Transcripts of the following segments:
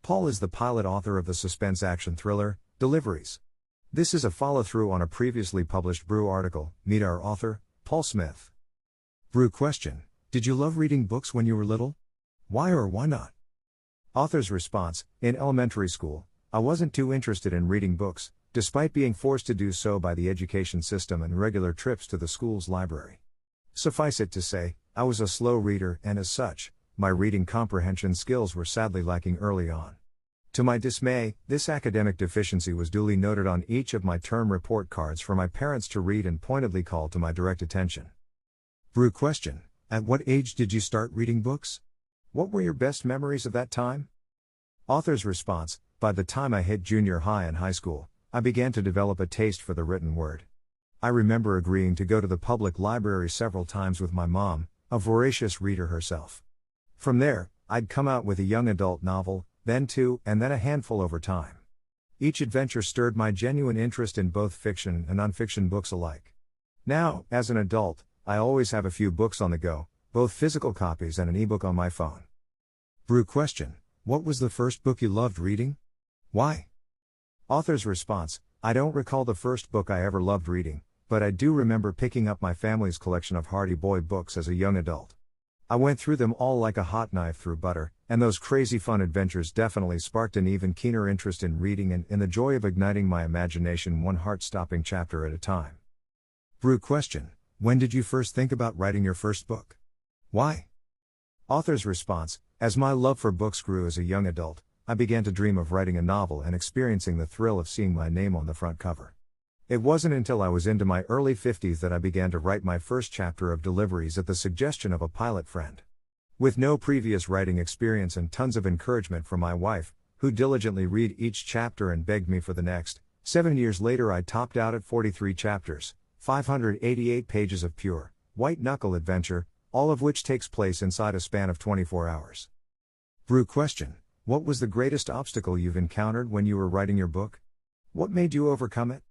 Paul is the pilot author of the suspense action thriller, Deliveries. This is a follow-through on a previously published BREW article. Meet our author, Paul Smyth. BREW question: did you love reading books when you were little? Why or why not? Author's response: in elementary school, I wasn't too interested in reading books, despite being forced to do so by the education system and regular trips to the school's library. Suffice it to say, I was a slow reader, and as such, my reading comprehension skills were sadly lacking early on. To my dismay, this academic deficiency was duly noted on each of my term report cards for my parents to read and pointedly called to my direct attention. BREW question: at what age did you start reading books? What were your best memories of that time? Author's response: by the time I hit junior high and high school, I began to develop a taste for the written word. I remember agreeing to go to the public library several times with my mom, a voracious reader herself. From there, I'd come out with a young adult novel, then two, and then a handful over time. Each adventure stirred my genuine interest in both fiction and nonfiction books alike. Now, as an adult, I always have a few books on the go, both physical copies and an ebook on my phone. BREW question: what was the first book you loved reading? Why? Author's response: I don't recall the first book I ever loved reading, but I do remember picking up my family's collection of Hardy Boy books as a young adult. I went through them all like a hot knife through butter, and those crazy fun adventures definitely sparked an even keener interest in reading and in the joy of igniting my imagination one heart-stopping chapter at a time. BREW question: when did you first think about writing your first book? Why? Author's response: as my love for books grew as a young adult, I began to dream of writing a novel and experiencing the thrill of seeing my name on the front cover. It wasn't until I was into my early 50s that I began to write my first chapter of Deliveries at the suggestion of a pilot friend. With no previous writing experience and tons of encouragement from my wife, who diligently read each chapter and begged me for the next, 7 years later I topped out at 43 chapters, 588 pages of pure, white-knuckle adventure, all of which takes place inside a span of 24 hours. BREW question: what was the greatest obstacle you've encountered when you were writing your book? What made you overcome it?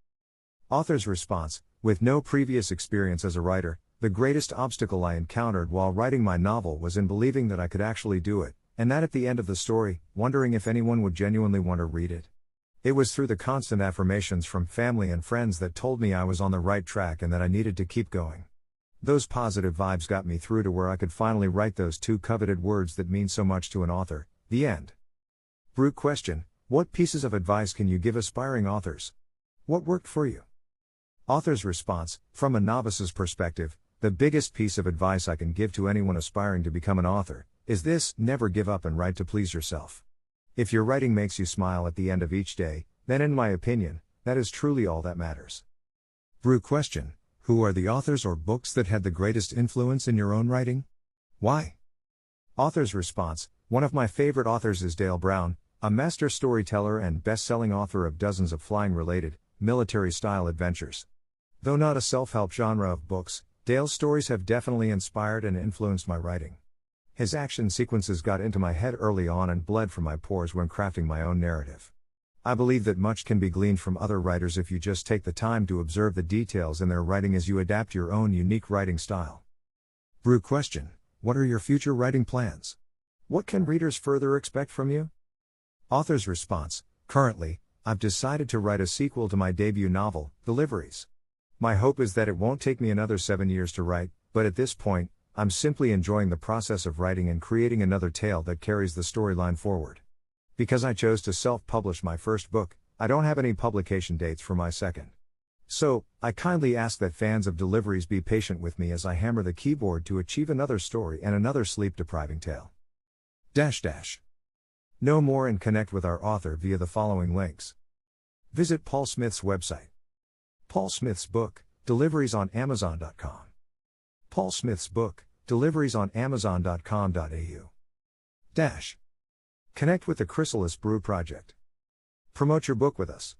Author's response: with no previous experience as a writer, the greatest obstacle I encountered while writing my novel was in believing that I could actually do it, and that at the end of the story, wondering if anyone would genuinely want to read it. It was through the constant affirmations from family and friends that told me I was on the right track and that I needed to keep going. Those positive vibes got me through to where I could finally write those two coveted words that mean so much to an author: the end. BREW question: what pieces of advice can you give aspiring authors? What worked for you? Author's response: from a novice's perspective, the biggest piece of advice I can give to anyone aspiring to become an author is this: never give up and write to please yourself. If your writing makes you smile at the end of each day, then in my opinion, that is truly all that matters. BREW question: who are the authors or books that had the greatest influence in your own writing? Why? Author's response: one of my favorite authors is Dale Brown, a master storyteller and best-selling author of dozens of flying-related, military-style adventures. Though not a self-help genre of books, Dale's stories have definitely inspired and influenced my writing. His action sequences got into my head early on and bled from my pores when crafting my own narrative. I believe that much can be gleaned from other writers if you just take the time to observe the details in their writing as you adapt your own unique writing style. BREW question: what are your future writing plans? What can readers further expect from you? Author's response: currently, I've decided to write a sequel to my debut novel, Deliveries. My hope is that it won't take me another 7 years to write, but at this point, I'm simply enjoying the process of writing and creating another tale that carries the storyline forward. Because I chose to self-publish my first book, I don't have any publication dates for my second. So, I kindly ask that fans of Deliveries be patient with me as I hammer the keyboard to achieve another story and another sleep-depriving tale. Know more and connect with our author via the following links. Visit Paul Smyth's website. Paul Smyth's book, Deliveries on Amazon.com. Paul Smyth's book, Deliveries on Amazon.com.au. Connect with the Chrysalis BREW project. Promote your book with us.